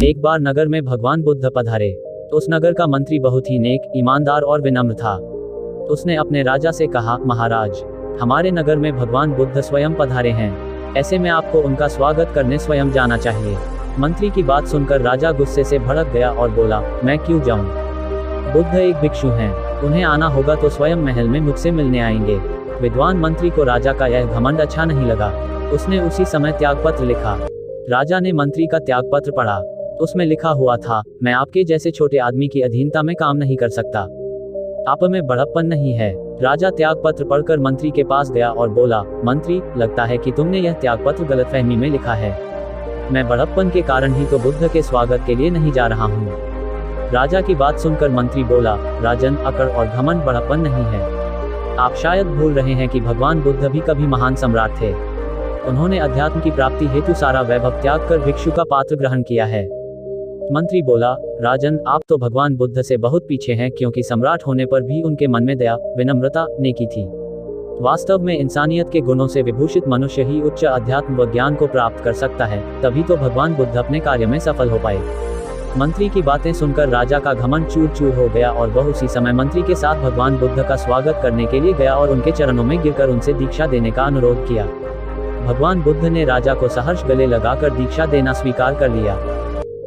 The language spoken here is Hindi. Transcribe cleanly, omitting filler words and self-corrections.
एक बार नगर में भगवान बुद्ध पधारे। उस नगर का मंत्री बहुत ही नेक, ईमानदार और विनम्र था। उसने अपने राजा से कहा, महाराज, हमारे नगर में भगवान बुद्ध स्वयं पधारे हैं। ऐसे में आपको उनका स्वागत करने स्वयं जाना चाहिए। मंत्री की बात सुनकर राजा गुस्से से भड़क गया और बोला, मैं क्यों जाऊं? बुद्ध एक भिक्षु हैं, उन्हें आना होगा तो स्वयं महल में मुझसे मिलने आएंगे। विद्वान मंत्री को राजा का यह घमंड अच्छा नहीं लगा। उसने उसी समय त्यागपत्र लिखा। राजा ने मंत्री का त्यागपत्र पढ़ा। उसमें लिखा हुआ था, मैं आपके जैसे छोटे आदमी की अधीनता में काम नहीं कर सकता। आप में बड़प्पन नहीं है। राजा त्यागपत्र पढ़कर मंत्री के पास गया और बोला, मंत्री, लगता है कि तुमने यह त्यागपत्र गलतफहमी में लिखा है। मैं बड़प्पन के कारण ही तो बुद्ध के स्वागत के लिए नहीं जा रहा हूँ। राजा की बात सुनकर मंत्री बोला, राजन, अकड़ और घमंड बड़प्पन नहीं है। आप शायद भूल रहे हैं कि भगवान बुद्ध भी कभी महान सम्राट थे। उन्होंने अध्यात्म की प्राप्ति हेतु सारा वैभव त्याग कर भिक्षु का पात्र ग्रहण किया है। मंत्री बोला, राजन, आप तो भगवान बुद्ध से बहुत पीछे हैं, क्योंकि सम्राट होने पर भी उनके मन में दया, विनम्रता, नेकी थी। वास्तव में इंसानियत के गुणों से विभूषित मनुष्य ही उच्च अध्यात्म व ज्ञान को प्राप्त कर सकता है, तभी तो भगवान बुद्ध अपने कार्य में सफल हो पाए। मंत्री की बातें सुनकर राजा का घमंड चूर चूर हो गया और वह उसी समय मंत्री के साथ भगवान बुद्ध का स्वागत करने के लिए गया और उनके चरणों में गिरकर उनसे दीक्षा देने का अनुरोध किया। भगवान बुद्ध ने राजा को सहर्ष गले लगाकर दीक्षा देना स्वीकार कर लिया।